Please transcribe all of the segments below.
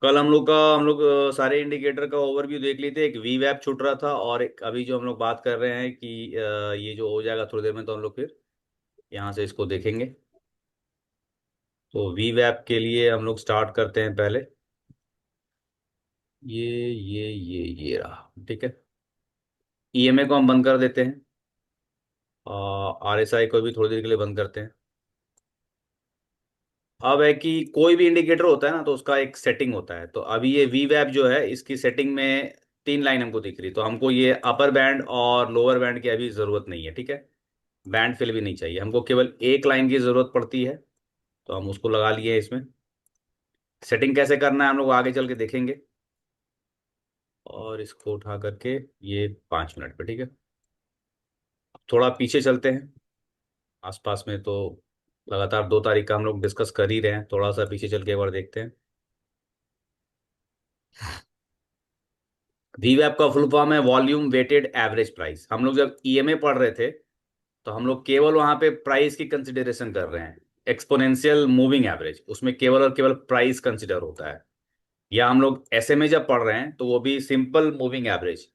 कल हम लोग सारे इंडिकेटर का ओवरव्यू देख लिए थे। एक वी वैप छूट रहा था, और एक अभी जो हम लोग बात कर रहे हैं कि ये जो हो जाएगा थोड़ी देर में, तो हम लोग फिर यहाँ से इसको देखेंगे। तो वी वैप के लिए हम लोग स्टार्ट करते हैं पहले। ये रहा, ठीक है। ईएमए को हम बंद कर देते हैं, आरएसआई को भी थोड़ी देर के लिए बंद करते हैं। अब है कि कोई भी इंडिकेटर होता है ना, तो उसका एक सेटिंग होता है। तो अभी ये वी वैप जो है, इसकी सेटिंग में तीन लाइन हमको दिख रही, तो हमको ये अपर बैंड और लोअर बैंड की अभी जरूरत नहीं है, ठीक है। बैंड फिल भी नहीं चाहिए हमको, केवल एक लाइन की जरूरत पड़ती है। तो हम उसको लगा लिए इसमें। सेटिंग कैसे करना है हम लोग आगे चल के देखेंगे। और इसको उठा करके ये 5 मिनट पे, ठीक है। थोड़ा पीछे चलते हैं आसपास में, तो लगातार 2 तारीख का हम लोग डिस्कस कर ही रहे हैं, थोड़ा सा पीछे चल के एक बार देखते हैं। वीवैप का फुल फॉर्म है वॉल्यूम वेटेड एवरेज प्राइस। हम लोग जब ईएमए पढ़ रहे थे, तो हम लोग केवल वहां पे प्राइस की कंसिडरेशन कर रहे हैं। एक्सपोनेंशियल मूविंग एवरेज, उसमें केवल और केवल प्राइस कंसिडर होता है। या हम लोग एसएमए जब पढ़ रहे हैं, तो वो भी सिंपल मूविंग एवरेज,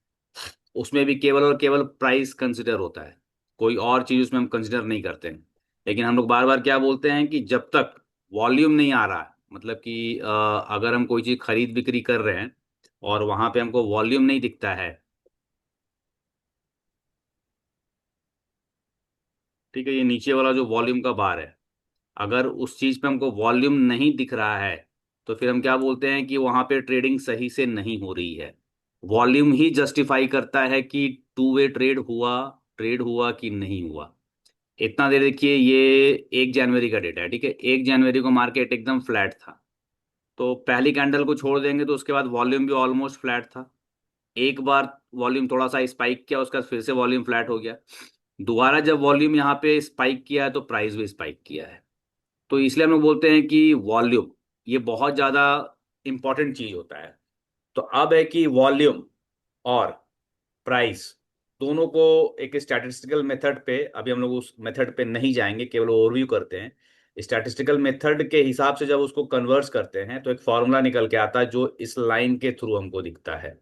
उसमें भी केवल और केवल प्राइस कंसिडर होता है। कोई और चीज उसमें हम कंसिडर नहीं करते हैं। लेकिन हम लोग बार बार क्या बोलते हैं कि जब तक वॉल्यूम नहीं आ रहा है, मतलब कि अगर हम कोई चीज खरीद बिक्री कर रहे हैं और वहां पे हमको वॉल्यूम नहीं दिखता है, ठीक है, ये नीचे वाला जो वॉल्यूम का बार है, अगर उस चीज पे हमको वॉल्यूम नहीं दिख रहा है, तो फिर हम क्या बोलते हैं कि वहां पे ट्रेडिंग सही से नहीं हो रही है। वॉल्यूम ही जस्टिफाई करता है कि टू वे ट्रेड हुआ कि नहीं हुआ। इतना देर देखिए, ये 1 जनवरी का डेटा है, ठीक है। 1 जनवरी को मार्केट एकदम फ्लैट था। तो पहली कैंडल को छोड़ देंगे तो उसके बाद वॉल्यूम भी ऑलमोस्ट फ्लैट था। एक बार वॉल्यूम थोड़ा सा स्पाइक किया, उसका फिर से वॉल्यूम फ्लैट हो गया। दोबारा जब वॉल्यूम यहाँ पे स्पाइक किया है, तो प्राइस भी स्पाइक किया है। तो इसलिए हम लोग बोलते हैं कि वॉल्यूम ये बहुत ज्यादा इंपॉर्टेंट चीज होता है। तो अब है कि वॉल्यूम और प्राइस दोनों को एक स्टैटिस्टिकल मेथड पे, अभी हम लोग उस मेथड पे नहीं जाएंगे, केवल ओवरव्यू करते हैं। स्टैटिस्टिकल मेथड के हिसाब से जब उसको कन्वर्ट करते हैं, तो एक फॉर्मूला निकल के आता है जो इस लाइन के थ्रू हमको दिखता है।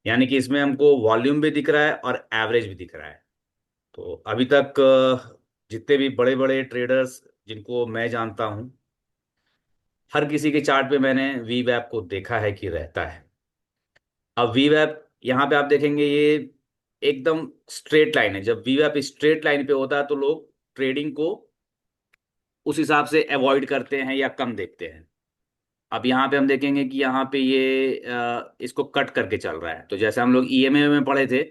यानी कि इसमें हमको वॉल्यूम भी दिख रहा है और एवरेज भी दिख रहा है। तो अभी तक जितने भी बड़े बड़े ट्रेडर्स जिनको मैं जानता हूं, हर किसी के चार्ट पे मैंने वी वैप को देखा है कि रहता है। अब वी वैप यहाँ पे आप देखेंगे, ये एकदम स्ट्रेट लाइन है। जब वी वैप स्ट्रेट लाइन पे होता है, तो लोग ट्रेडिंग को उस हिसाब से अवॉइड करते हैं या कम देखते हैं। अब यहाँ पे हम देखेंगे कि यहाँ पे ये इसको कट करके चल रहा है। तो जैसे हम लोग ईएमए में पढ़े थे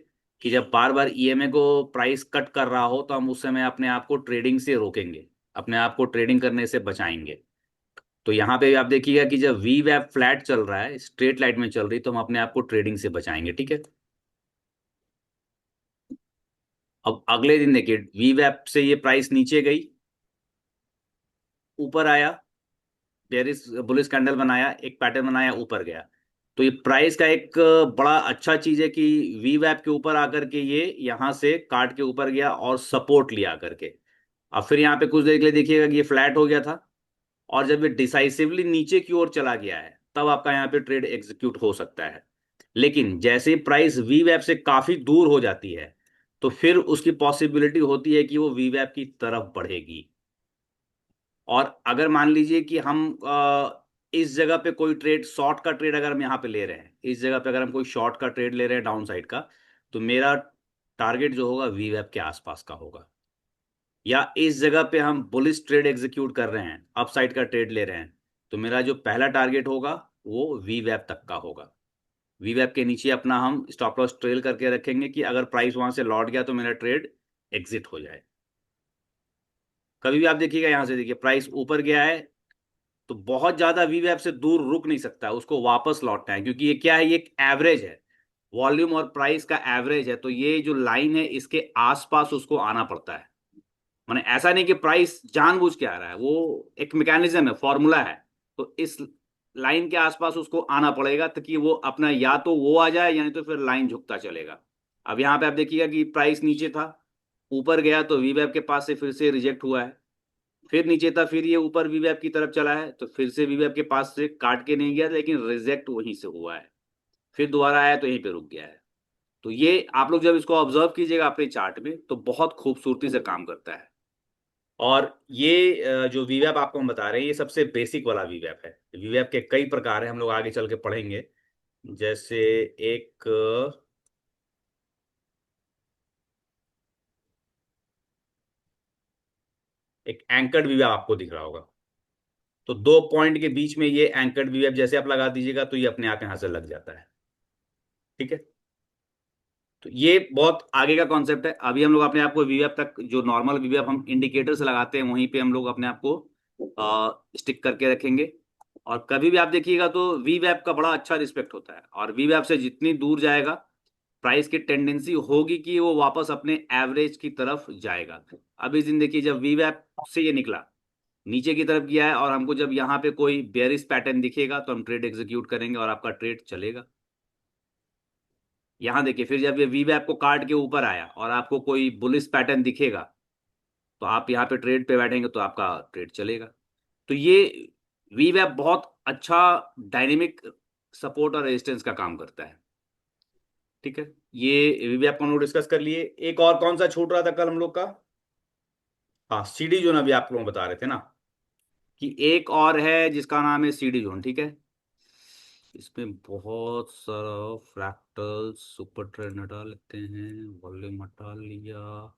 कि जब बार बार ईएमए को प्राइस कट कर रहा हो, तो हम उस समय अपने आप को ट्रेडिंग से रोकेंगे, अपने आप को ट्रेडिंग करने से बचाएंगे। तो यहाँ पे आप देखिएगा कि जब वी वैप फ्लैट चल रहा है, स्ट्रेट लाइन में चल रही, तो हम अपने आप को ट्रेडिंग से बचाएंगे, ठीक है। अब अगले दिन देखिए, वी वैप से ये प्राइस नीचे गई, ऊपर आया, बेरिस बुलिश कैंडल बनाया, एक पैटर्न बनाया, ऊपर गया। तो ये प्राइस का एक बड़ा अच्छा चीज है कि वी वैप के ऊपर आकर के ये यहाँ से काट के ऊपर गया और सपोर्ट लिया करके। अब फिर यहाँ पे कुछ देर के लिए देखिएगा कि ये फ्लैट हो गया था, और जब ये डिसाइसिवली नीचे की ओर चला गया है, तब आपका यहाँ पे ट्रेड एग्जीक्यूट हो सकता है। लेकिन जैसे प्राइस वी वैप से काफी दूर हो जाती है, तो फिर उसकी पॉसिबिलिटी होती है कि वो वी वैप की तरफ बढ़ेगी। और अगर मान लीजिए कि हम इस जगह पे कोई ट्रेड, शॉर्ट का ट्रेड अगर हम यहाँ पे ले रहे हैं, इस जगह पे अगर हम कोई शॉर्ट का ट्रेड ले रहे हैं डाउन साइड का, तो मेरा टारगेट जो होगा वी वैप के आसपास का होगा। या इस जगह पे हम बुलिश ट्रेड एग्जीक्यूट कर रहे हैं, अप साइड का ट्रेड ले रहे हैं, तो मेरा जो पहला टारगेट होगा वो वी वैप तक का होगा। वी वैप के नीचे अपना हम स्टॉप लॉस ट्रेल करके रखेंगे कि अगर प्राइस वहां से लौट गया, तो मेरा ट्रेड एग्जिट हो जाए। कभी भी आप देखिएगा, यहां से देखिए प्राइस ऊपर गया है, तो बहुत ज्यादा वी वैप से दूर रुक नहीं सकता, उसको वापस लौटना है, क्योंकि ये क्या है, ये एक एवरेज है। वॉल्यूम और प्राइस का एवरेज है, तो ये जो लाइन है, इसके आसपास उसको आना पड़ता है। माने ऐसा नहीं कि प्राइस जानबूझ के आ रहा है, वो एक मैकेनिज्म है, फॉर्मूला है। तो इस लाइन के आसपास उसको आना पड़ेगा, ताकि वो अपना, या तो वो आ जाए, या नहीं तो फिर लाइन झुकता चलेगा। अब यहाँ पे आप देखिएगा कि प्राइस नीचे था, ऊपर गया, तो वी वैप के पास से फिर से रिजेक्ट हुआ है। फिर नीचे था, फिर ये ऊपर वीवैप की तरफ चला है, तो फिर से वीवैप के पास से काट के नहीं गया, लेकिन रिजेक्ट वहीं से हुआ है। फिर दोबारा आया तो यहीं पे रुक गया है। तो ये आप लोग जब इसको ऑब्जर्व कीजिएगा अपने चार्ट में, तो बहुत खूबसूरती से काम करता है। और ये जो वीवैप आपको हम बता रहे हैं, ये सबसे बेसिक वाला वीवैप है। वीवैप के कई प्रकार हैं, हम लोग आगे चल के पढ़ेंगे। जैसे एक एक एंकर्ड वीवैप आपको दिख रहा होगा। तो दो पॉइंट के बीच में ये एंकर्ड वीवैप जैसे आप लगा दीजिएगा, तो ये अपने आप यहां से लग जाता है। ठीक है। तो ये बहुत आगे का कॉन्सेप्ट है। अभी हम लोग अपने आप को वीवैप तक, जो नॉर्मल वीवैप हम इंडिकेटर से लगाते हैं, वहीं पे हम लोग अपने आप को स्टिक करके रखेंगे। और कभी भी आप देखिएगा तो वीवैप का बड़ा अच्छा रिस्पेक्ट होता है, और वीवैप से जितनी दूर जाएगा, प्राइस की टेंडेंसी होगी कि वो वापस अपने एवरेज की तरफ जाएगा। अब इस दिन देखिए, जब वीवैप से ये निकला, नीचे की तरफ गया है, और हमको जब यहाँ पे कोई बेयरिश पैटर्न दिखेगा तो हम ट्रेड एग्जीक्यूट करेंगे और आपका ट्रेड चलेगा। यहां देखिए, फिर जब ये वीवैप को काट के ऊपर आया और आपको कोई बुलिश पैटर्न दिखेगा, तो आप यहाँ पे ट्रेड पे बैठेंगे तो आपका ट्रेड चलेगा। तो ये वीवैप बहुत अच्छा डायनेमिक सपोर्ट और रेजिस्टेंस का काम करता है। ठीक है। ये वीवैप को हम लोग डिस्कस कर लिए। एक और कौन सा छूट रहा था कल हम लोग का? हाँ, सीडी जोन। अभी आप लोग बता रहे थे ना कि एक और है जिसका नाम है सीडी जोन। ठीक है। इसमें बहुत सारा फ्रैक्टल सुपर ट्रेंड हटा लेते हैं, वॉल्यूम हटा लिया।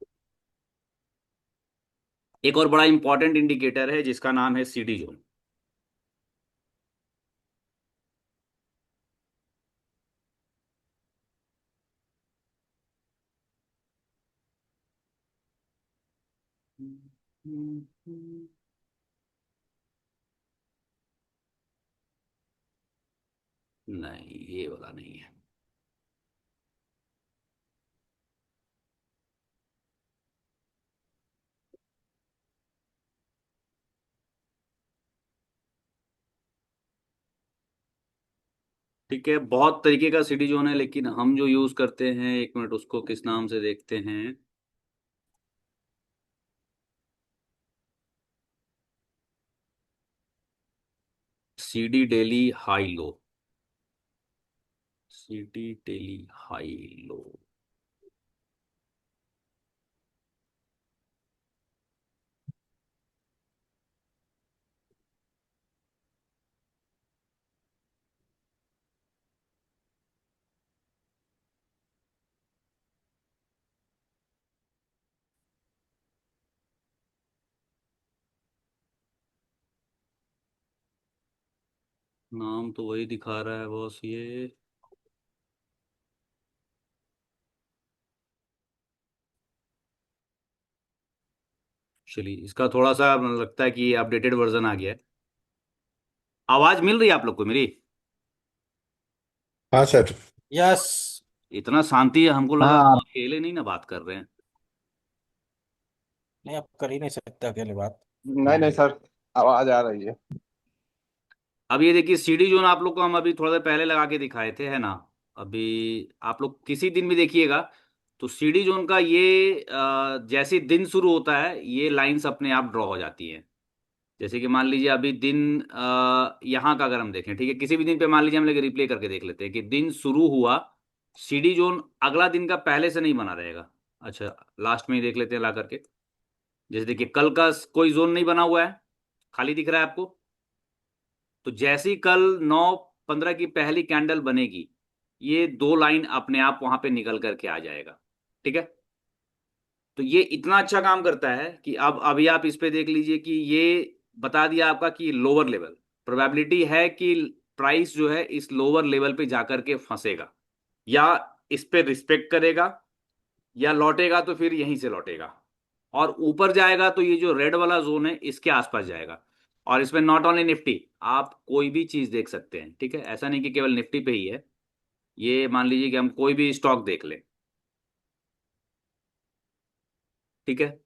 एक और बड़ा इंपॉर्टेंट इंडिकेटर है जिसका नाम है सीडी जोन। नहीं, ये वाला नहीं है। ठीक है, बहुत तरीके का सीडी जोन है, लेकिन हम जो यूज करते हैं, एक मिनट, उसको किस नाम से देखते हैं। CD daily high low. CD daily high low. नाम तो वही दिखा रहा है बॉस ये। चलिए, इसका थोड़ा सा लगता है कि अपडेटेड वर्जन आ गया है। आवाज मिल रही है आप लोग को मेरी? हाँ सर। यस। इतना शांति है, हमको लगा हाँ। हम अकेले नहीं ना बात कर रहे हैं। नहीं, आप कर ही नहीं सकते अकेले बात। नहीं नहीं सर, आवाज आ रही है। अब ये देखिए, सीडी जोन आप लोग को हम अभी थोड़ा देर पहले लगा के दिखाए थे, है ना? अभी आप लोग किसी दिन भी देखिएगा, तो सीडी जोन का ये जैसे दिन शुरू होता है, ये लाइंस अपने आप ड्रॉ हो जाती हैं। जैसे कि मान लीजिए अभी दिन यहाँ का अगर हम देखें, ठीक है, किसी भी दिन पे मान लीजिए हम लोग रिप्ले करके देख लेते हैं कि दिन शुरू हुआ, सीडी जोन अगला दिन का पहले से नहीं बना रहेगा। अच्छा, लास्ट में ही देख लेते हैं ला करके। जैसे देखिए, कल का कोई जोन नहीं बना हुआ है, खाली दिख रहा है आपको। तो जैसे ही कल 9:15 की पहली कैंडल बनेगी, ये दो लाइन अपने आप वहां पे निकल करके आ जाएगा। ठीक है। तो ये इतना अच्छा काम करता है कि अब अभी आप इस पे देख लीजिए कि ये बता दिया आपका कि लोअर लेवल, प्रोबेबिलिटी है कि प्राइस जो है इस लोअर लेवल पे जाकर के फंसेगा, या इस पे रिस्पेक्ट करेगा, या लौटेगा तो फिर यहीं से लौटेगा। और ऊपर जाएगा तो ये जो रेड वाला जोन है इसके आसपास जाएगा। और इसमें नॉट ओनली निफ्टी, आप कोई भी चीज देख सकते हैं। ठीक है, ऐसा नहीं कि केवल निफ्टी पे ही है। ये मान लीजिए कि हम कोई भी स्टॉक देख लें। ठीक है।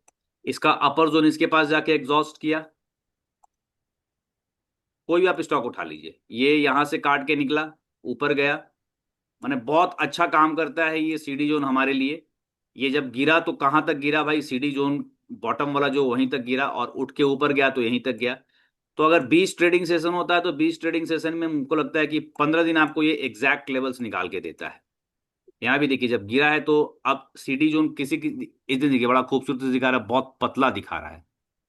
इसका अपर जोन इसके पास जाके एग्जॉस्ट किया। कोई भी आप स्टॉक उठा लीजिए, ये यहां से काट के निकला, ऊपर गया। माने बहुत अच्छा काम करता है ये सीडी जोन हमारे लिए। ये जब गिरा तो कहां तक गिरा भाई? सीडी जोन बॉटम वाला जो वहीं तक गिरा और उठ के ऊपर गया तो यहीं तक गया। तो अगर 20 ट्रेडिंग सेशन होता है तो 20 ट्रेडिंग सेशन में मुझको लगता है कि 15 दिन आपको ये एग्जैक्ट लेवल्स निकाल के देता है। यहाँ भी देखिए जब गिरा है तो अब सीडी जोन किसी की, इस दिन देखिए बड़ा खूबसूरत से दिखा रहा है, बहुत पतला दिखा रहा है,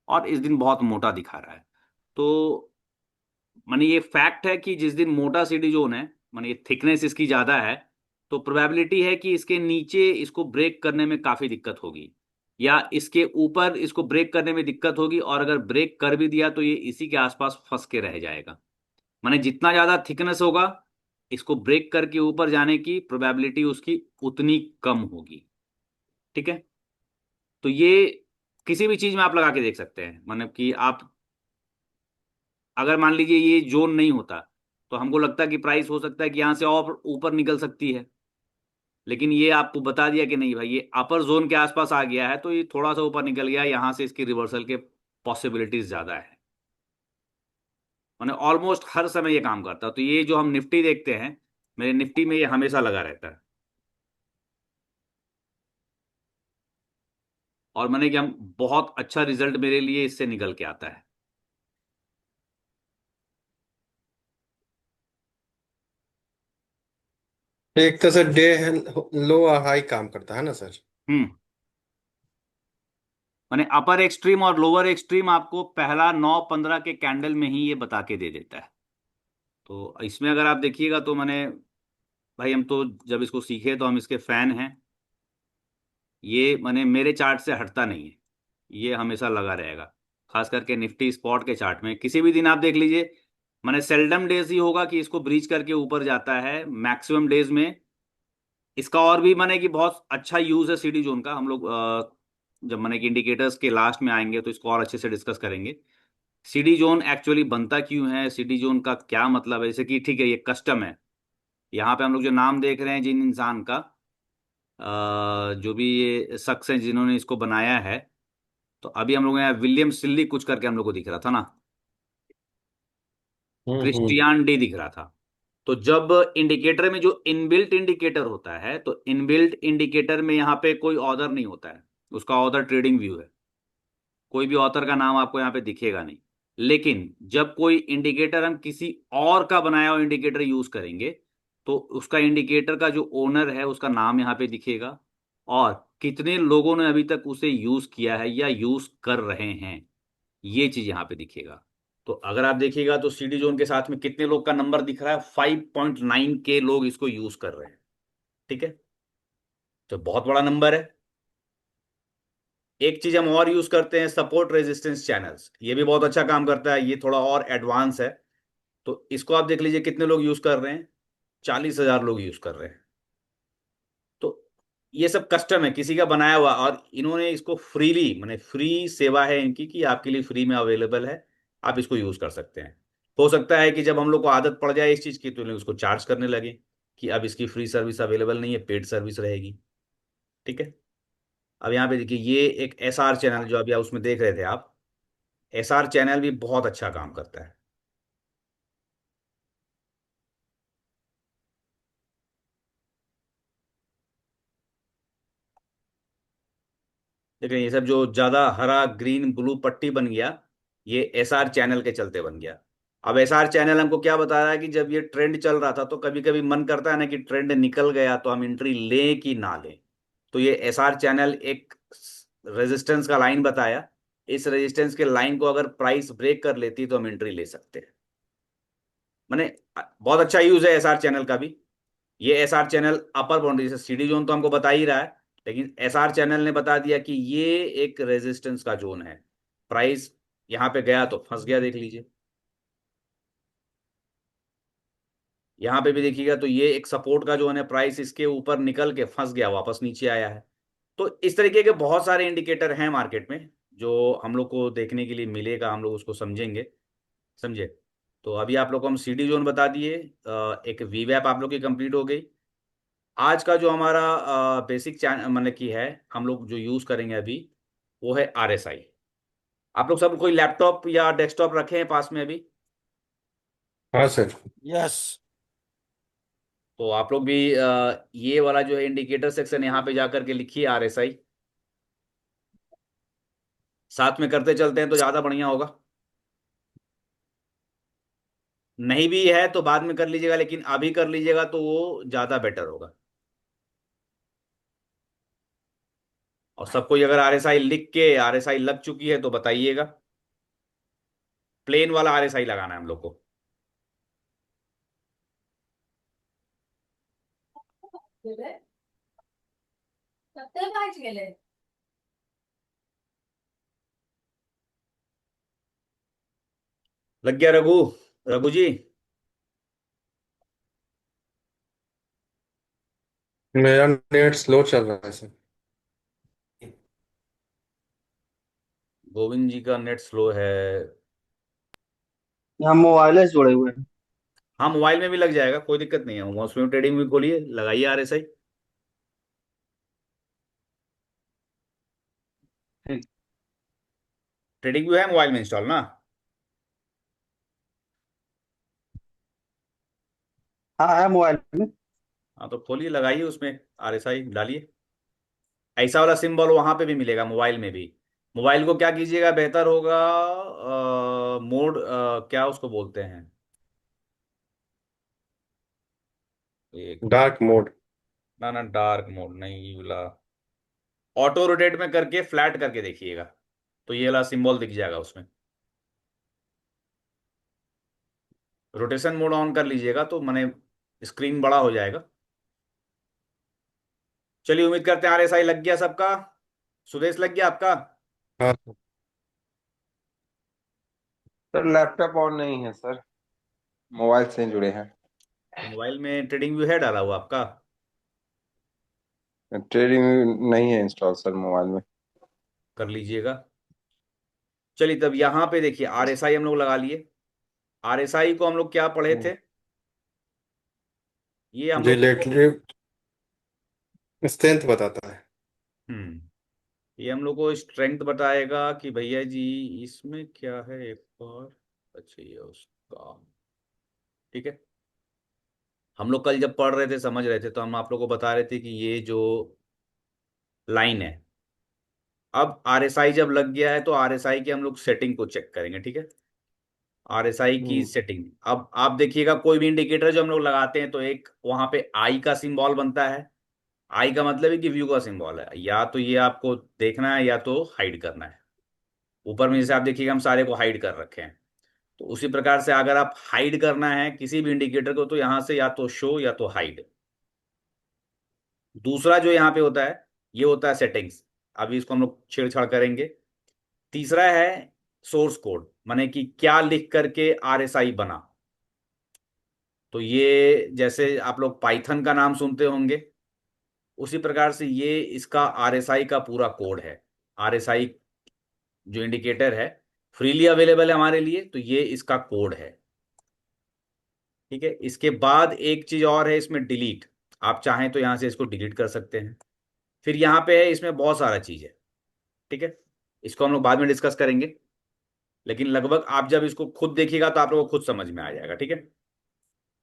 और इस दिन बहुत मोटा दिखा रहा है। तो माने ये फैक्ट है कि जिस दिन मोटा सीडी जोन है, माने ये थिकनेस इसकी ज्यादा है, तो प्रोबेबिलिटी है कि इसके नीचे इसको ब्रेक करने में काफी दिक्कत होगी, या इसके ऊपर इसको ब्रेक करने में दिक्कत होगी, और अगर ब्रेक कर भी दिया तो ये इसी के आसपास फंस के रह जाएगा। माने जितना ज्यादा थिकनेस होगा, इसको ब्रेक करके ऊपर जाने की प्रोबेबिलिटी उसकी उतनी कम होगी। ठीक है। तो ये किसी भी चीज में आप लगा के देख सकते हैं, मतलब कि आप अगर मान लीजिए ये जोन नहीं होता तो हमको लगता है कि प्राइस हो सकता है कि यहां से और ऊपर निकल सकती है, लेकिन ये आपको बता दिया कि नहीं भाई, ये अपर जोन के आसपास आ गया है तो ये थोड़ा सा ऊपर निकल गया, यहां से इसकी रिवर्सल के पॉसिबिलिटीज ज्यादा है। मैंने ऑलमोस्ट हर समय ये काम करता है। तो ये जो हम निफ्टी देखते हैं, मेरे निफ्टी में ये हमेशा लगा रहता है। और मैंने कि हम बहुत अच्छा रिजल्ट मेरे लिए इससे निकल के आता है। एक तो सर डे लो हाई काम करता है ना सर। हम्म। मैंने अपर एक्सट्रीम और लोअर एक्सट्रीम आपको पहला 9-15 के कैंडल में ही ये बता के दे देता है। तो इसमें अगर आप देखिएगा तो मैंने, भाई हम तो जब इसको सीखे तो हम इसके फैन हैं। ये मैंने मेरे चार्ट से हटता नहीं है, ये हमेशा लगा रहेगा। खास करके निफ्टी स्पॉट के चार्ट में किसी भी दिन आप देख लीजिए, मैंने सेल्डम डेज ही होगा कि इसको ब्रीच करके ऊपर जाता है। मैक्सिमम डेज में इसका और भी माने कि बहुत अच्छा यूज है सीडी जोन का। हम लोग जब माने कि इंडिकेटर्स के लास्ट में आएंगे तो इसको और अच्छे से डिस्कस करेंगे। सीडी जोन एक्चुअली बनता क्यों है, सीडी जोन का क्या मतलब है। जैसे कि ठीक है ये कस्टम है, यहाँ पे हम लोग जो नाम देख रहे हैं जिन इंसान का, जो भी ये शख्स हैं जिन्होंने इसको बनाया है, तो अभी हम लोग यहाँ विलियम सिल्ली कुछ करके हम लोग को दिख रहा था ना, हम्म। क्रिस्टियान डे दिख रहा था। तो जब इंडिकेटर में जो इनबिल्ट इंडिकेटर होता है, तो इनबिल्ट इंडिकेटर में यहाँ पे कोई ऑर्डर नहीं होता है, उसका ऑर्डर ट्रेडिंग व्यू है। कोई भी ऑथर का नाम आपको यहाँ पे दिखेगा नहीं। लेकिन जब कोई इंडिकेटर हम किसी और का बनाया हुआ इंडिकेटर यूज करेंगे, तो उसका इंडिकेटर का जो ओनर है उसका नाम यहाँ पे दिखेगा, और कितने लोगों ने अभी तक उसे यूज किया है या यूज कर रहे हैं, ये चीज यहाँ पे दिखेगा। तो अगर आप देखिएगा तो सीडी जोन के साथ में कितने लोग का नंबर दिख रहा है, 5.9 के लोग इसको यूज कर रहे हैं। ठीक है। तो बहुत बड़ा नंबर है। एक चीज हम और यूज करते हैं, सपोर्ट रेजिस्टेंस चैनल्स, ये भी बहुत अच्छा काम करता है, ये थोड़ा और एडवांस है। तो इसको आप देख लीजिए कितने लोग यूज कर रहे हैं, 40,000 लोग यूज कर रहे हैं। तो ये सब कस्टम है, किसी का बनाया हुआ, और इन्होंने इसको फ्रीली, माने फ्री सेवा है इनकी कि आपके लिए फ्री में अवेलेबल है, आप इसको यूज कर सकते हैं। हो सकता है कि जब हम लोग को आदत पड़ जाए इस चीज की तो लोग उसको चार्ज करने लगे कि अब इसकी फ्री सर्विस अवेलेबल नहीं है, पेड सर्विस रहेगी। ठीक है। अब यहाँ पे देखिए ये एक एसआर चैनल जो अभी उसमें देख रहे थे आप, एसआर चैनल भी बहुत अच्छा काम करता है। लेकिन ये सब जो ज्यादा हरा ग्रीन ब्लू पट्टी बन गया, ये एसआर चैनल के चलते बन गया। अब एसआर चैनल हमको क्या बता रहा है कि जब ये ट्रेंड चल रहा था तो कभी कभी मन करता है ना कि ट्रेंड निकल गया तो हम एंट्री लें कि ना लें। तो ये एसआर चैनल एक रेजिस्टेंस का लाइन बताया, इस रेजिस्टेंस के लाइन को अगर प्राइस ब्रेक कर लेती तो हम एंट्री ले सकते हैं। मैंने बहुत अच्छा यूज है एसआर चैनल का भी। ये एसआर चैनल अपर बाउंड्री से, सीडी जोन तो हमको बता ही रहा है, लेकिन एसआर चैनल ने बता दिया कि ये एक रेजिस्टेंस का जोन है। प्राइस यहां पे गया तो फंस गया, देख लीजिए। यहां पे भी देखिएगा तो ये एक सपोर्ट का जोन है, प्राइस इसके ऊपर निकल के फंस गया, वापस नीचे आया है। तो इस तरीके के बहुत सारे इंडिकेटर हैं मार्केट में जो हम लोग को देखने के लिए मिलेगा, हम लोग उसको समझेंगे। समझे। तो अभी आप लोग को हम सीडी जोन बता दिए, एक वीवैप आप लोग की कंप्लीट हो गई। आज का जो हमारा बेसिक मतलब की है, हम लोग जो यूज करेंगे अभी, वो है आरएसआई। आप लोग सब कोई लैपटॉप या डेस्कटॉप रखे हैं पास में अभी? हाँ सर। यस। तो आप लोग भी ये वाला जो है इंडिकेटर सेक्शन यहाँ पे जाकर के लिखिए आरएसआई। साथ में करते चलते हैं तो ज्यादा बढ़िया होगा। नहीं भी है तो बाद में कर लीजिएगा, लेकिन अभी कर लीजिएगा तो वो ज्यादा बेटर होगा। और सबको अगर आरएसआई लिख के आरएसआई लग चुकी है तो बताइएगा। प्लेन वाला आरएसआई लगाना है हम लोग को। लग गया रघु? रघु जी? मेरा नेट स्लो चल रहा है सर। गोविंद जी का नेट स्लो है। यहाँ मोबाइल जुड़े हुए हैं। हाँ, मोबाइल में भी लग जाएगा, कोई दिक्कत नहीं है, उसमें ट्रेडिंग भी खोलिए, लगाइए आरएसआई। ठीक। ट्रेडिंग व्यू है मोबाइल में इंस्टॉल ना? हाँ है मोबाइल में। हाँ तो खोलिए, लगाइए, उसमें आरएसआई डालिए। ऐसा वाला सिंबल वहां पे भी मिलेगा मोबाइल में भी। मोबाइल को क्या कीजिएगा, बेहतर होगा, मोड क्या उसको बोलते हैं, एक मिनट। Dark mode. ना ना, डार्क मोड नहीं, ये वाला ऑटो रोटेट में करके फ्लैट करके देखिएगा, तो ये वाला सिंबल दिख जाएगा उसमें। रोटेशन मोड ऑन कर लीजिएगा तो माने स्क्रीन बड़ा हो जाएगा। चलिए, उम्मीद करते हैं आरएसआई लग गया सबका। सुदेश, लग गया आपका? हाँ सर। सर लैपटॉप ऑन नहीं है सर, मोबाइल से जुड़े हैं। तो मोबाइल में ट्रेडिंग व्यू है डाला हुआ आपका? ट्रेडिंग नहीं है इंस्टॉल सर मोबाइल में। कर लीजिएगा। चलिए, तब यहां पे देखिए, आरएसआई हम लोग लगा लिए। आरएसआई को हम लोग क्या पढ़े थे? ये हम लोग को रिलेटिव स्ट्रेंथ बताता है। ये हम लोग को स्ट्रेंथ बताएगा कि भैया जी इसमें क्या है, एक और। अच्छा, ये उसका। ठीक है। हम लोग कल जब पढ़ रहे थे, समझ रहे थे, तो हम आप लोग को बता रहे थे कि ये जो लाइन है, अब आरएसआई जब लग गया है तो आरएसआई की हम लोग सेटिंग को चेक करेंगे, ठीक है। आरएसआई की हम्म। सेटिंग, अब आप देखिएगा, कोई भी इंडिकेटर जो हम लोग लगाते हैं तो एक वहां पे आई का सिंबल बनता है। आई का मतलब है कि व्यू का सिंबल है, या तो ये आपको देखना है या तो हाइड करना है। ऊपर में जैसे आप देखिएगा, हम सारे को हाइड कर रखे हैं। तो उसी प्रकार से अगर आप हाइड करना है किसी भी इंडिकेटर को, तो यहां से या तो शो या तो हाइड। दूसरा जो यहाँ पे होता है, ये होता है सेटिंग्स। अभी इसको हम लोग छेड़छाड़ करेंगे। तीसरा है सोर्स कोड, माने कि क्या लिख करके आरएसआई बना। तो ये जैसे आप लोग पाइथन का नाम सुनते होंगे, उसी प्रकार से ये इसका आरएसआई का पूरा कोड है। आरएसआई जो इंडिकेटर है, फ्रीली अवेलेबल है हमारे लिए, तो ये इसका कोड है। ठीक है। इसके बाद एक चीज और है इसमें, डिलीट। आप चाहें तो यहां से इसको डिलीट कर सकते हैं। फिर यहाँ पे है, इसमें बहुत सारा चीज है। ठीक है। इसको हम लोग बाद में डिस्कस करेंगे, लेकिन लगभग आप जब इसको खुद देखिएगा तो आप लोगों को खुद समझ में आ जाएगा, ठीक है।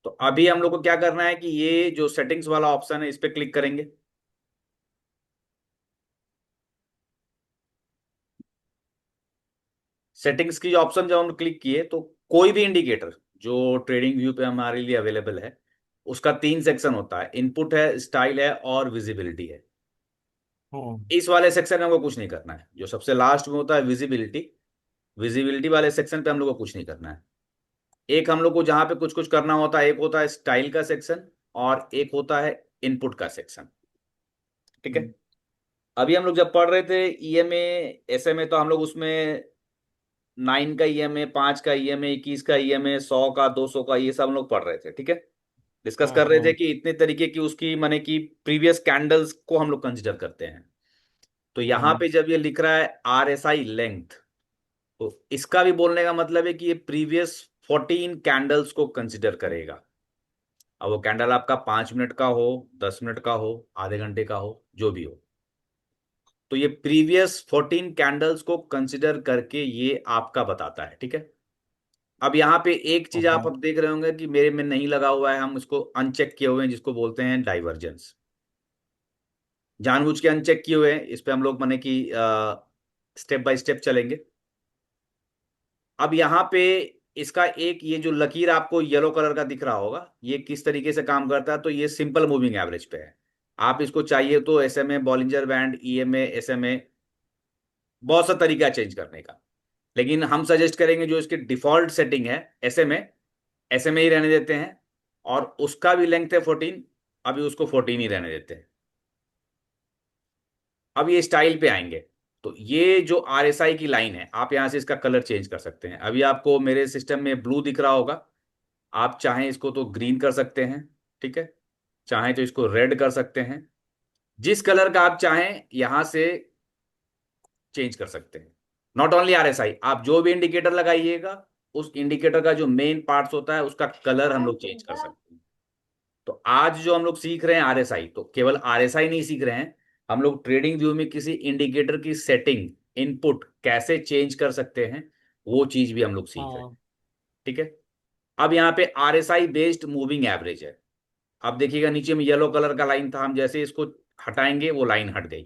तो अभी हम लोग को क्या करना है कि ये जो सेटिंग्स वाला ऑप्शन है, इस पे क्लिक करेंगे। सेटिंग्स की ऑप्शन जब हम क्लिक किए, तो कोई भी इंडिकेटर जो ट्रेडिंग व्यू पे हमारे लिए अवेलेबल है, उसका 3 सेक्शन होता है, इनपुट है, स्टाइल है और विजिबिलिटी है। हम्म। इस वाले सेक्शन में हमको कुछ नहीं करना है। जो सबसे लास्ट में होता है विजिबिलिटी, विजिबिलिटी वाले सेक्शन पे हम लोग को कुछ नहीं करना है। एक हम लोग को जहां पे कुछ कुछ करना होता है, एक होता है स्टाइल का सेक्शन और एक होता है इनपुट का सेक्शन। ठीक है। अभी हम लोग जब पढ़ रहे थे ईएमए एसएमए, तो हम लोग उसमें 9 का ईएमए, 5 का ईएमए, 21 का ईएमए, 100 का, 200 का, ये सब हम लोग पढ़ रहे थे, ठीक है। डिस्कस कर रहे थे हम्म। कि इतने तरीके की उसकी माने कि प्रीवियस कैंडल्स को हम लोग कंसिडर करते हैं। तो यहाँ हम्म। पे जब ये लिख रहा है आरएसआई लेंथ, तो इसका भी बोलने का मतलब है कि ये प्रीवियस 14 कैंडल्स को कंसिडर करेगा। अब वो कैंडल आपका 5 मिनट का हो, 10 मिनट का हो, आधे घंटे का हो, जो भी हो, तो ये प्रीवियस 14 कैंडल्स को कंसिडर करके ये आपका बताता है, ठीक है। अब यहाँ पे एक चीज आप हम्म। अब देख रहे होंगे कि मेरे में नहीं लगा हुआ है, हम इसको अनचेक किए हुए हैं, जिसको बोलते हैं डाइवर्जेंस। जानबूझ के अनचेक किए हुए हैं, इस पे हम लोग माने कि स्टेप बाय स्टेप चलेंगे। अब यहाँ पे इसका एक ये जो लकीर आपको येलो कलर का दिख रहा होगा, ये किस तरीके से काम करता है, तो ये सिंपल मूविंग एवरेज पे है। आप इसको चाहिए तो SMA, Bollinger band, EMA, SMA, बहुत सा तरीका है चेंज करने का, लेकिन हम सजेस्ट करेंगे जो इसकी डिफॉल्ट सेटिंग है SMA ही रहने देते हैं, और उसका भी लेंथ है 14, अभी उसको 14 ही रहने देते हैं। अब ये स्टाइल पे आएंगे, तो ये जो RSI की लाइन है, आप यहां से इसका कलर चेंज कर सकते हैं। अभी आपको मेरे सिस्टम में ब्लू दिख रहा होगा, आप चाहें इसको तो ग्रीन कर सकते हैं, ठीक है, चाहें तो इसको रेड कर सकते हैं, जिस कलर का आप चाहें यहां से चेंज कर सकते हैं। नॉट ओनली RSI, आप जो भी इंडिकेटर लगाइएगा उस इंडिकेटर का जो मेन पार्ट्स होता है उसका कलर हम लोग चेंज कर सकते हैं। तो आज जो हम लोग सीख रहे हैं RSI, तो केवल RSI नहीं सीख रहे हैं, हम लोग ट्रेडिंग व्यू में किसी इंडिकेटर की सेटिंग, इनपुट कैसे चेंज कर सकते हैं, वो चीज भी हम लोग सीख रहे हैं। हाँ। ठीक है, अब यहाँ पे RSI बेस्ड मूविंग एवरेज है। अब देखिएगा नीचे में येलो कलर का लाइन था, हम जैसे इसको हटाएंगे वो लाइन हट गई।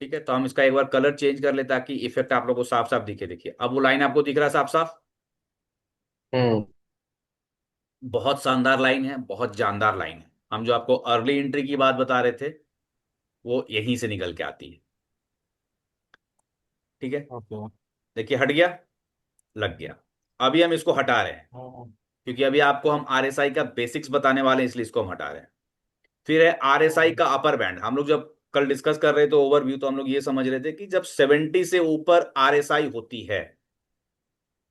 ठीक है, तो हम इसका एक बार कलर चेंज कर ले ताकि इफेक्ट आप लोगों को साफ साफ दिखे। देखिए अब वो लाइन आपको दिख रहा है साफ साफ, हम्म। बहुत शानदार लाइन है, बहुत जानदार लाइन है। हम जो आपको अर्ली एंट्री की बात बता रहे थे वो यहीं से निकल के आती है। ठीक है, ओके। देखिए हट गया, लग गया। अभी हम इसको हटा रहे हैं, हाँ। क्योंकि अभी आपको हम RSI का बेसिक्स बताने वाले हैं, इसलिए इसको हम हटा रहे हैं। फिर है RSI का अपर बैंड। हम लोग जब कल डिस्कस कर रहे थे ओवरव्यू, तो हम लोग ये समझ रहे थे कि जब 70 से ऊपर RSI होती है,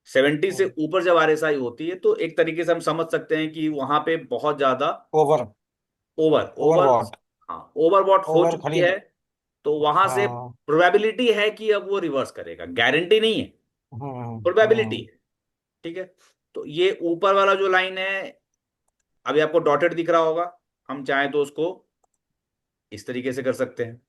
70 से ऊपर जब RSI होती है, तो एक तरीके से हम समझ सकते हैं कि वहां पे बहुत ज्यादा ओवर। Over over overbought. हाँ, ओवरबॉट हो ओवर चुकी खरीद। है। तो वहां से हाँ। प्रोबेबिलिटी है कि अब वो रिवर्स करेगा, गारंटी नहीं है, प्रोबेबिलिटी हम्म। है। ठीक है, तो ये ऊपर वाला जो लाइन है, अभी आपको डॉटेड दिख रहा होगा, हम चाहें तो उसको इस तरीके से कर सकते हैं।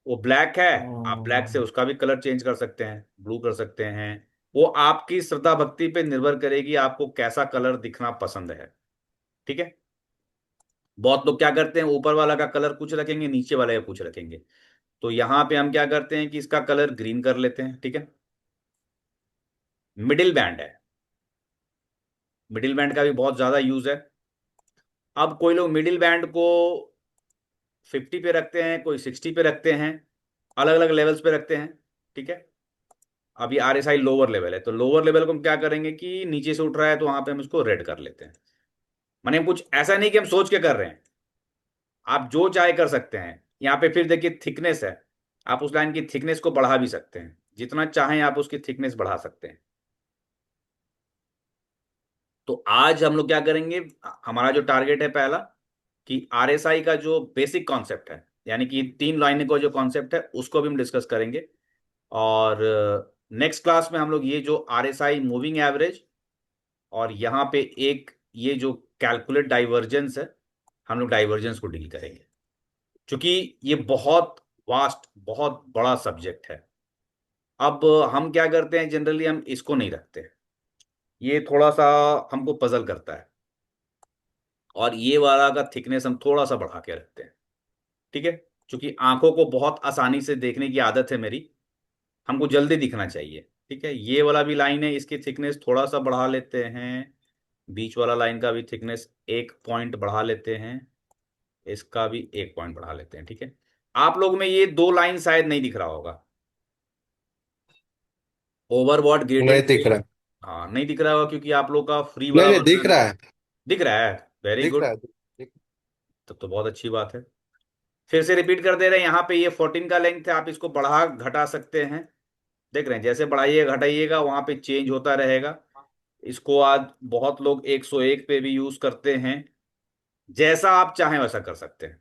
वो ब्लैक है, आप ब्लैक से उसका भी कलर चेंज कर सकते हैं, ब्लू कर सकते हैं। वो आपकी श्रद्धा भक्ति पे निर्भर करेगी, आपको कैसा कलर दिखना पसंद है। ठीक है, बहुत लोग क्या करते हैं, ऊपर वाला का कलर कुछ रखेंगे, नीचे वाले का कुछ रखेंगे। तो यहां पे हम क्या करते हैं कि इसका कलर ग्रीन कर लेते हैं। ठीक है, मिडिल बैंड है, मिडिल बैंड का भी बहुत ज्यादा यूज है। अब कोई लोग मिडिल बैंड को 50 पे रखते हैं, कोई 60 पे रखते हैं, अलग अलग लेवल्स पे रखते हैं। ठीक है, अभी RSI लोअर लेवल है, तो लोअर लेवल को हम क्या करेंगे कि नीचे से उठ रहा है तो वहां पे हम इसको रेड कर लेते हैं। माने कुछ ऐसा नहीं कि हम सोच के कर रहे हैं, आप जो चाहे कर सकते हैं। यहाँ पे फिर देखिए थिकनेस है, आप उस लाइन की थिकनेस को बढ़ा भी सकते हैं, जितना चाहें आप उसकी थिकनेस बढ़ा सकते हैं। तो आज हम लोग क्या करेंगे, हमारा जो टारगेट है पहला, कि RSI का जो बेसिक कॉन्सेप्ट है, यानी कि 3 लाइनें का जो कॉन्सेप्ट है उसको भी हम डिस्कस करेंगे। और नेक्स्ट क्लास में हम लोग ये जो RSI मूविंग एवरेज, और यहाँ पे एक ये जो कैलकुलेट डाइवर्जेंस है, हम लोग डाइवर्जेंस को डील करेंगे, क्योंकि ये बहुत वास्ट, बहुत बड़ा सब्जेक्ट है। अब हम क्या करते हैं, जनरली हम इसको नहीं रखते, ये थोड़ा सा हमको पजल करता है, और ये वाला का थिकनेस हम थोड़ा सा बढ़ा के रखते हैं। ठीक है, क्योंकि आंखों को बहुत आसानी से देखने की आदत है मेरी, हमको जल्दी दिखना चाहिए। ठीक है, ये वाला भी लाइन है, इसकी थिकनेस थोड़ा सा बढ़ा लेते हैं, बीच वाला लाइन का भी थिकनेस 1 पॉइंट बढ़ा लेते हैं, इसका भी 1 पॉइंट बढ़ा लेते हैं। ठीक है, आप लोग में ये 2 लाइन शायद नहीं दिख रहा होगा, ओवरबॉट नहीं ग्रेडियंट दिख रहा। हाँ नहीं दिख रहा होगा, क्योंकि आप लोग का फ्री नहीं वाला नहीं दिख वर्जन रहा है। दिख रहा है। वेरी दिख रहा गुड, है। तब तो बहुत अच्छी बात है। फिर से रिपीट कर दे रहे हैं, यहाँ पे ये 14 का लेंथ है, आप इसको बढ़ा घटा सकते हैं। देख रहे हैं, जैसे बढ़ाइएगा घटाइएगा वहां पे चेंज होता रहेगा। इसको आज बहुत लोग 101 पे भी यूज करते हैं, जैसा आप चाहें वैसा कर सकते हैं।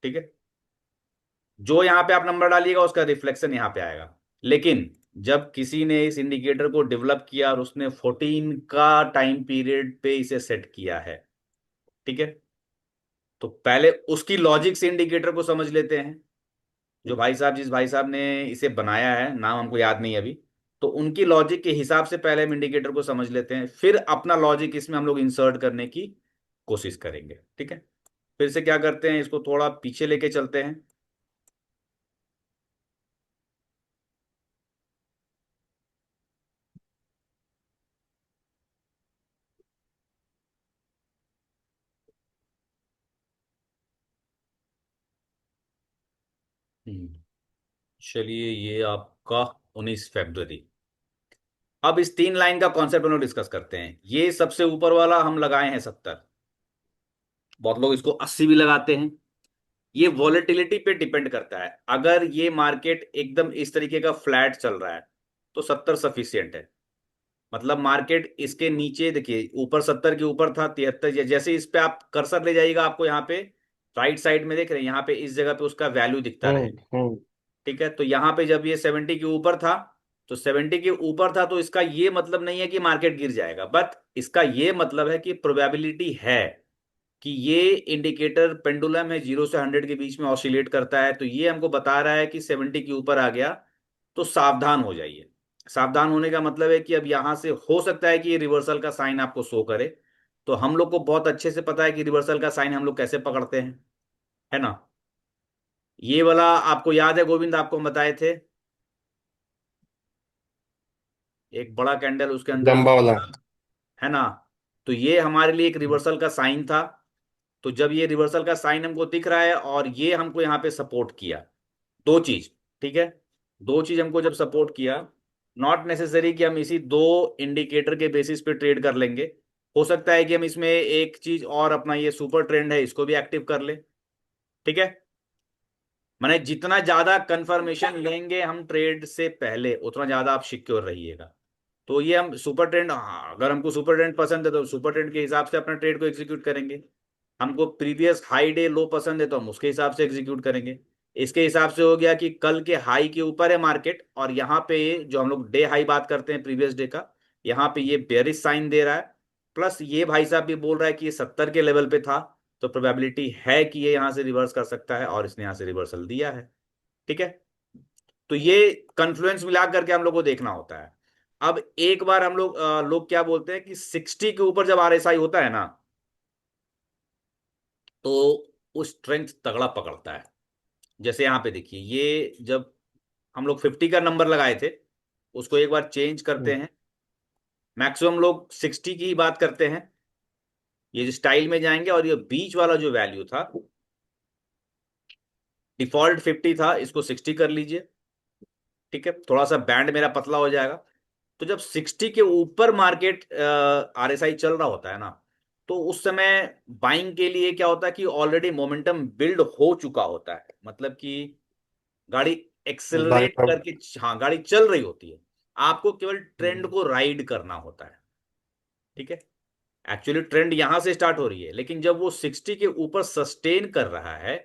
ठीक है, जो यहाँ पे आप नंबर डालिएगा उसका रिफ्लेक्शन यहाँ पे आएगा। लेकिन जब किसी ने इस इंडिकेटर को डेवलप किया और उसने 14 का टाइम पीरियड पे इसे सेट किया है, ठीक है, तो पहले उसकी लॉजिक से इंडिकेटर को समझ लेते हैं। जो भाई साहब, जिस भाई साहब ने इसे बनाया है, नाम हमको याद नहीं अभी, तो उनकी लॉजिक के हिसाब से पहले हम इंडिकेटर को समझ लेते हैं, फिर अपना लॉजिक इसमें हम लोग इंसर्ट करने की कोशिश करेंगे। ठीक है, फिर से क्या करते हैं, इसको थोड़ा पीछे लेके चलते हैं। चलिए, ये आपका 19 फरवरी। अब इस 3 लाइन का कॉन्सेप्ट हम लोग डिस्कस करते हैं। ये सबसे ऊपर वाला हम लगाए हैं 70, बहुत लोग इसको 80 भी लगाते हैं। ये वॉलेटिलिटी पे डिपेंड करता है। अगर ये मार्केट एकदम इस तरीके का फ्लैट चल रहा है तो 70 सफिशियंट है। मतलब मार्केट इसके नीचे देखिए, ऊपर 70 के ऊपर था 73, जैसे इस पे आप कर्सर ले जाइएगा आपको यहाँ पे राइट साइड में देख रहे हैं, यहाँ पे इस जगह पे उसका वैल्यू दिखता रहे। हम्म। ठीक है, तो यहाँ पे जब ये 70 के ऊपर था, तो 70 के ऊपर था, तो इसका ये मतलब नहीं है कि मार्केट गिर जाएगा, बट इसका ये मतलब है कि प्रोबेबिलिटी है कि ये इंडिकेटर पेंडुलम है, 0 से 100 के बीच में ऑसिलेट करता है, तो ये हमको बता रहा है कि 70 के ऊपर आ गया तो सावधान हो जाइए। सावधान होने का मतलब है कि अब यहां से हो सकता है कि ये रिवर्सल का साइन आपको शो करे। तो हम लोग को बहुत अच्छे से पता है कि रिवर्सल का साइन हम लोग कैसे पकड़ते हैं, है ना। ये वाला आपको याद है, गोविंद आपको हम बताए थे, एक बड़ा कैंडल उसके अंदर लंबा वाला। है ना। तो ये हमारे लिए एक रिवर्सल का साइन था। तो जब ये रिवर्सल का साइन हमको दिख रहा है और ये हमको यहाँ पे सपोर्ट किया, दो चीज, ठीक है, दो चीज हमको जब सपोर्ट किया, नॉट नेसेसरी कि हम इसी दो इंडिकेटर के बेसिस पे ट्रेड कर लेंगे। हो सकता है कि हम इसमें एक चीज और, अपना ये सुपर ट्रेंड है इसको भी एक्टिव कर ले। ठीक है, माने जितना ज्यादा कंफर्मेशन लेंगे हम ट्रेड से पहले, उतना ज्यादा आप सिक्योर रहिएगा। तो ये हम सुपर ट्रेंड, हाँ, अगर हमको सुपर ट्रेंड पसंद है तो सुपर ट्रेंड के हिसाब से अपना ट्रेड को एग्जीक्यूट करेंगे। हमको प्रीवियस हाई डे लो पसंद है तो हम उसके हिसाब से एग्जीक्यूट करेंगे। इसके हिसाब से हो गया कि कल के हाई के ऊपर है मार्केट, और यहाँ पे जो हम लोग डे हाई बात करते हैं प्रीवियस डे का, यहाँ पे ये बेरिश साइन दे रहा है। प्लस ये भाई साहब भी बोल रहा है कि ये 70 के लेवल पे था, तो प्रोबेबिलिटी है कि ये यहाँ से रिवर्स कर सकता है, और इसने यहाँ से रिवर्सल दिया है। ठीक है, तो ये कन्फ्लुएंस मिला करके हम लोग को देखना होता है। अब एक बार हम लोग लोग क्या बोलते हैं कि 60 के ऊपर जब आरएसआई होता है ना, तो वो स्ट्रेंथ तगड़ा पकड़ता है। जैसे यहाँ पे देखिए, ये जब हम लोग 50 का नंबर लगाए थे, उसको एक बार चेंज करते हैं, मैक्सिमम लोग 60 की ही बात करते हैं। ये जो स्टाइल में जाएंगे, और ये बीच वाला जो वैल्यू था, डिफॉल्ट 50 था, इसको 60 कर लीजिए। ठीक है, थोड़ा सा बैंड मेरा पतला हो जाएगा। तो जब 60 के ऊपर मार्केट आरएसआई चल रहा होता है ना, तो उस समय बाइंग के लिए क्या होता है कि ऑलरेडी मोमेंटम बिल्ड हो चुका होता है, मतलब कि गाड़ी भाई एक्सेलरेट साहब। करके, हाँ, गाड़ी चल रही होती है। आपको केवल ट्रेंड को राइड करना होता है। ठीक है, एक्चुअली ट्रेंड यहां से स्टार्ट हो रही है, लेकिन जब वो 60 के ऊपर सस्टेन कर रहा है,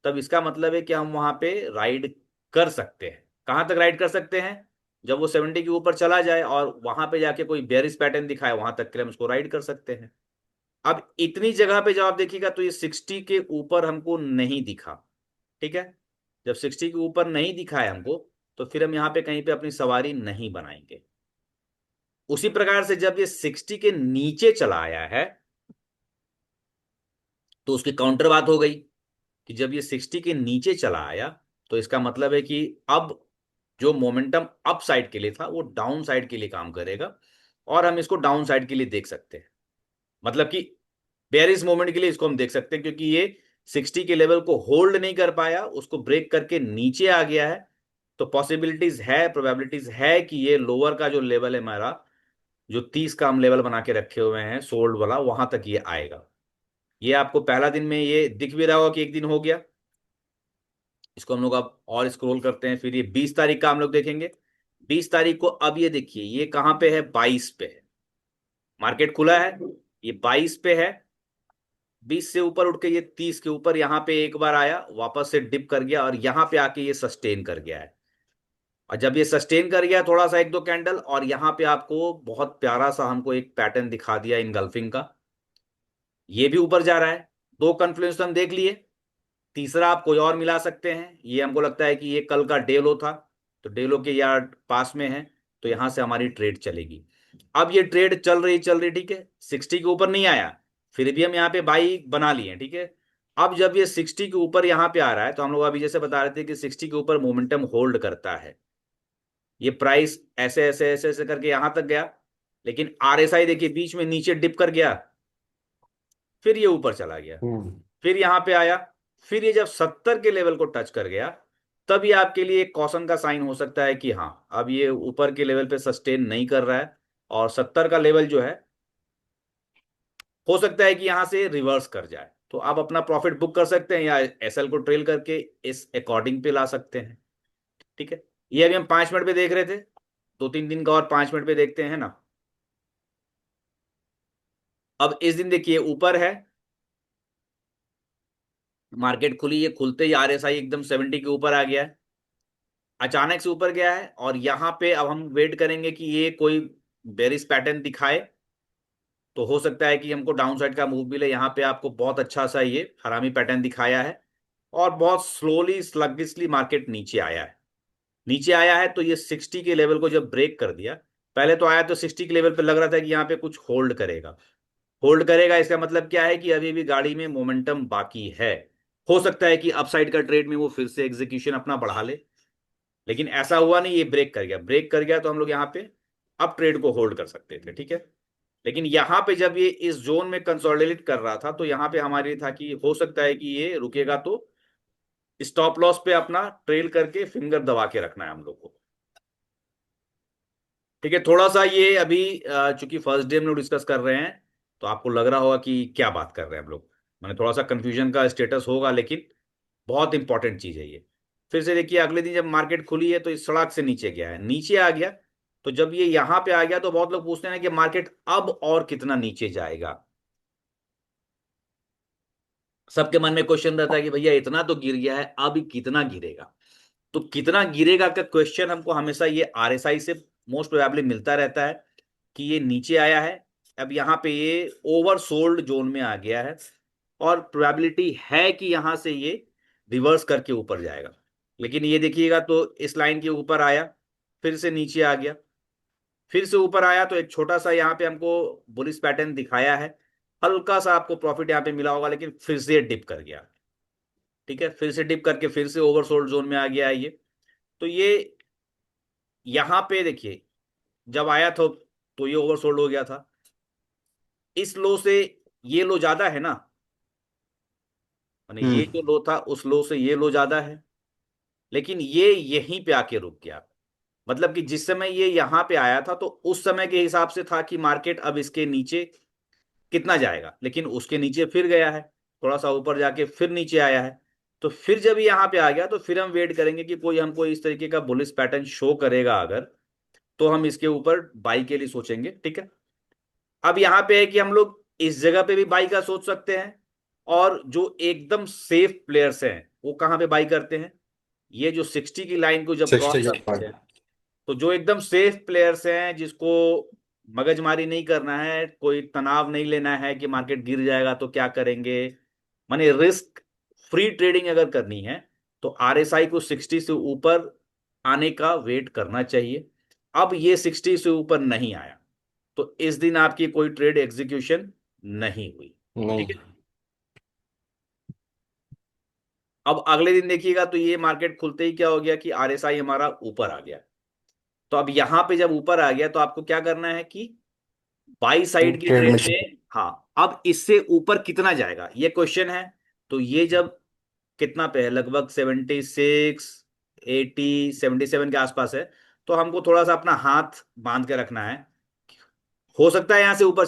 तब इसका मतलब है कि हम वहां पे राइड कर सकते हैं। कहां तक राइड कर सकते हैं? जब वो 70 के ऊपर चला जाए और वहां पे जाके कोई बेरिश पैटर्न दिखाए, वहां तक के लिए हम उसको राइड कर सकते हैं। अब इतनी जगह पे जब आप देखिएगा तो ये 60 के ऊपर हमको नहीं दिखा। ठीक है, जब 60 के ऊपर नहीं दिखा है हमको, तो फिर हम यहाँ पे कहीं पे अपनी सवारी नहीं बनाएंगे। उसी प्रकार से जब ये 60 के नीचे चला आया है, तो उसकी काउंटर बात हो गई कि जब ये 60 के नीचे चला आया, तो इसका मतलब है कि अब जो मोमेंटम अप साइड के लिए था वो डाउन साइड के लिए काम करेगा, और हम इसको डाउन साइड के लिए देख सकते हैं। मतलब कि बेयरिश मोमेंट के लिए इसको हम देख सकते हैं, क्योंकि ये 60 के लेवल को होल्ड नहीं कर पाया, उसको ब्रेक करके नीचे आ गया है। तो पॉसिबिलिटीज है, प्रोबेबिलिटीज है कि ये लोअर का जो लेवल है हमारा, जो 30 का हम लेवल बना के रखे हुए हैं सोल्ड वाला, वहां तक ये आएगा। ये आपको पहला दिन में ये दिख भी रहा होगा कि एक दिन हो गया। इसको हम लोग अब और स्क्रॉल करते हैं, फिर ये 20 तारीख का हम लोग देखेंगे। 20 तारीख को अब ये देखिए, ये कहां पे है? 22 पे है, मार्केट खुला है, ये 22 पे है। 20 से ऊपर उठ के ये 30 के ऊपर यहाँ पे एक बार आया, वापस से डिप कर गया, और यहाँ पे आके ये सस्टेन कर गया है। और जब ये सस्टेन कर गया थोड़ा सा, एक दो कैंडल, और यहाँ पे आपको बहुत प्यारा सा हमको एक पैटर्न दिखा दिया इनगल्फिंग का, ये भी ऊपर जा रहा है। दो कन्फ्लुएंस तो हम देख लिए, तीसरा आप कोई और मिला सकते हैं। ये हमको लगता है कि ये कल का डे लो था, तो डे लो के यार्ड पास में है, तो यहां से हमारी ट्रेड चलेगी। अब ये ट्रेड चल रही, ठीक है, 60 के ऊपर नहीं आया, फिर भी हम यहाँ पे बाई बना लिए, ठीक है। अब जब ये 60 के ऊपर यहाँ पे आ रहा है, तो हम लोग अभी जैसे बता रहे थे कि 60 के ऊपर मोमेंटम होल्ड करता है। ये प्राइस ऐसे ऐसे ऐसे ऐसे करके यहां तक गया, लेकिन आरएसआई देखिए बीच में नीचे डिप कर गया, फिर ये ऊपर चला गया, फिर यहां पे आया, फिर ये जब 70 के लेवल को टच कर गया, तब ये आपके लिए एक कॉशन का साइन हो सकता है कि हाँ अब ये ऊपर के लेवल पे सस्टेन नहीं कर रहा है, और 70 का लेवल जो है हो सकता है कि यहां से रिवर्स कर जाए, तो आप अपना प्रॉफिट बुक कर सकते हैं या एसएल को ट्रेल करके इस अकॉर्डिंग पे ला सकते हैं। ठीक है, ये अभी हम 5 मिनट पे देख रहे थे, 2-3 दिन का और 5 मिनट पे देखते हैं ना। अब इस दिन देखिए ऊपर है, मार्केट खुली, ये खुलते ही आरएसआई एकदम 70 के ऊपर आ गया है, अचानक से ऊपर गया है, और यहां पे अब हम वेट करेंगे कि ये कोई बेरिश पैटर्न दिखाए, तो हो सकता है कि हमको डाउन साइड का मूव मिले। यहाँ पे आपको बहुत अच्छा सा ये हरामी पैटर्न दिखाया है, और बहुत स्लोली स्लगिशली मार्केट नीचे आया है। नीचे आया है तो ये 60 के लेवल को जब ब्रेक कर दिया, पहले तो आया तो 60 के लेवल पे लग रहा था कि यहाँ पे कुछ होल्ड करेगा। होल्ड करेगा इसका मतलब क्या है कि अभी भी गाड़ी में मोमेंटम बाकी है, हो सकता है कि अपसाइड का ट्रेड में वो फिर से एग्जीक्यूशन अपना बढ़ा ले, लेकिन ऐसा हुआ नहीं, ये ब्रेक कर गया। ब्रेक कर गया तो हम लोग यहाँ पे अब ट्रेड को होल्ड कर सकते थे। ठीक है, लेकिन यहाँ पे जब ये इस जोन में कंसोलिडेट कर रहा था, तो यहाँ पे हमारे लिए था कि हो सकता है कि ये रुकेगा, तो स्टॉप लॉस पे अपना ट्रेल करके फिंगर दबा के रखना है हम लोग को। ठीक है, थोड़ा सा ये अभी चूंकि फर्स्ट डे हम लोग डिस्कस कर रहे हैं, तो आपको लग रहा होगा कि क्या बात कर रहे हैं हम लोग, मैंने थोड़ा सा कंफ्यूजन का स्टेटस होगा, लेकिन बहुत इंपॉर्टेंट चीज है ये। फिर से देखिए अगले दिन जब मार्केट खुली है तो इस सड़क से नीचे गया है, नीचे आ गया, तो जब ये यहां पे आ गया तो बहुत लोग पूछते हैं कि मार्केट अब और कितना नीचे जाएगा। सबके मन में क्वेश्चन रहता है कि भैया इतना तो गिर गया है, अब कितना गिरेगा। तो कितना गिरेगा का क्वेश्चन हमको हमेशा ये आरएसआई से मोस्ट प्रोबेबली मिलता रहता है कि ये नीचे आया है, अब यहाँ पे ये ओवरसोल्ड जोन में आ गया है, और प्रोबेबिलिटी है कि यहां से ये रिवर्स करके ऊपर जाएगा। लेकिन ये देखिएगा तो इस लाइन के ऊपर आया, फिर से नीचे आ गया, फिर से ऊपर आया, तो एक छोटा सा यहाँ पे हमको बुलिश पैटर्न दिखाया है, हल्का सा आपको प्रॉफिट यहाँ पे मिला होगा, लेकिन फिर से डिप कर गया। ठीक है, फिर से डिप करके फिर से ओवरसोल्ड जोन में आ गया है ये। तो ये यहाँ पे देखिए जब आया था तो ये ओवरसोल्ड हो गया था, इस लो से ये लो ज्यादा है ना, माने ये जो लो था उस लो से ये लो ज्यादा है, लेकिन ये यहीं पे आके रुक गया। मतलब कि जिस समय ये यहां पे आया था तो उस समय के हिसाब से था कि मार्केट अब इसके नीचे कितना जाएगा, लेकिन उसके नीचे फिर गया है, थोड़ा सा ऊपर जाके फिर नीचे आया है। तो फिर जब यहाँ पे आ गया तो फिर हम वेट करेंगे कि कोई हमको इस तरीके का बुलिश पैटर्न शो करेगा अगर, तो हम इसके ऊपर बाई के लिए सोचेंगे। ठीक है, अब यहाँ पे है कि हम लोग इस जगह पे भी बाई का सोच सकते हैं, और जो एकदम सेफ प्लेयर्स हैं वो कहाँ पे बाई करते हैं, ये जो 60 की लाइन को जब क्रॉस 60 के करते बाद हैं, तो जो एकदम सेफ प्लेयर्स हैं जिसको मगजमारी नहीं करना है, कोई तनाव नहीं लेना है कि मार्केट गिर जाएगा तो क्या करेंगे, माने रिस्क फ्री ट्रेडिंग अगर करनी है, तो आरएसआई को 60 से ऊपर आने का वेट करना चाहिए। अब ये 60 से ऊपर नहीं आया, तो इस दिन आपकी कोई ट्रेड एग्जीक्यूशन नहीं हुई। नहीं। ठीक है, अब अगले दिन देखिएगा तो ये मार्केट खुलते ही क्या हो गया कि आरएसआई हमारा ऊपर आ गया। तो अब यहां पे जब ऊपर आ गया तो आपको क्या करना है कि बाई साइड की ट्रेड में ट्रेड में, हाँ अब इससे ऊपर कितना जाएगा ये क्वेश्चन है। तो ये जब कितना पे है, लगभग 76, 80, 77 के आसपास है, तो हमको थोड़ा सा अपना हाथ बांध के रखना है, हो सकता है यहां से ऊपर